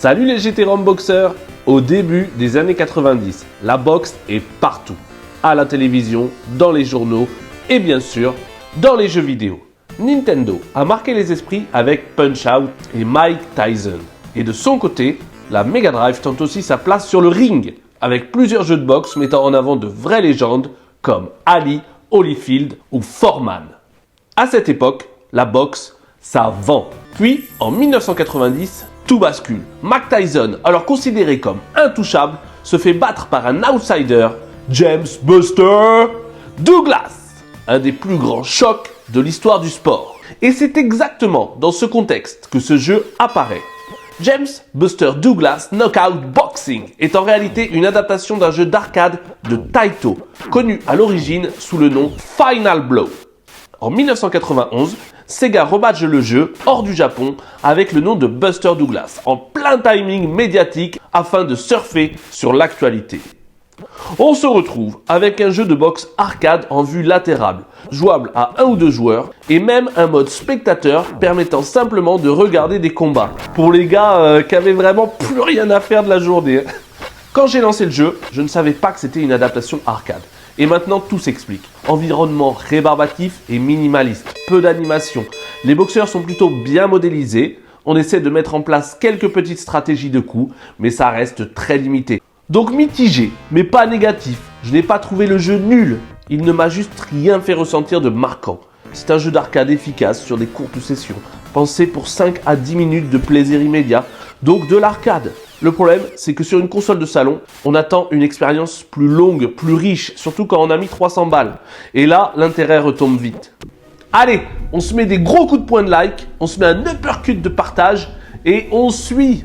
Salut les GT Boxers. Au début des années 90, la boxe est partout. À la télévision, dans les journaux et bien sûr, dans les jeux vidéo. Nintendo a marqué les esprits avec Punch-Out et Mike Tyson. Et de son côté, la Mega Drive tente aussi sa place sur le ring, avec plusieurs jeux de boxe mettant en avant de vraies légendes comme Ali, Holyfield ou Foreman. À cette époque, la boxe, ça vend. Puis, en 1990, tout bascule. Mike Tyson, alors considéré comme intouchable, se fait battre par un outsider, James Buster Douglas, un des plus grands chocs de l'histoire du sport. Et c'est exactement dans ce contexte que ce jeu apparaît. James Buster Douglas Knockout Boxing est en réalité une adaptation d'un jeu d'arcade de Taito, connu à l'origine sous le nom Final Blow. En 1991, Sega rebadge le jeu hors du Japon avec le nom de Buster Douglas, en plein timing médiatique afin de surfer sur l'actualité. On se retrouve avec un jeu de boxe arcade en vue latérale, jouable à 1 ou 2 joueurs, et même un mode spectateur permettant simplement de regarder des combats, pour les gars qui avaient vraiment plus rien à faire de la journée. Quand j'ai lancé le jeu, je ne savais pas que c'était une adaptation arcade. Et maintenant tout s'explique. Environnement rébarbatif et minimaliste, peu d'animation. Les boxeurs sont plutôt bien modélisés. On essaie de mettre en place quelques petites stratégies de coups, mais ça reste très limité. Donc mitigé, mais pas négatif. Je n'ai pas trouvé le jeu nul. Il ne m'a juste rien fait ressentir de marquant. C'est un jeu d'arcade efficace sur des courtes sessions, pensé pour 5 à 10 minutes de plaisir immédiat, donc de l'arcade. Le problème, c'est que sur une console de salon, on attend une expérience plus longue, plus riche, surtout quand on a mis 300 balles. Et là, l'intérêt retombe vite. Allez, on se met des gros coups de poing de like, on se met un uppercut de partage et on suit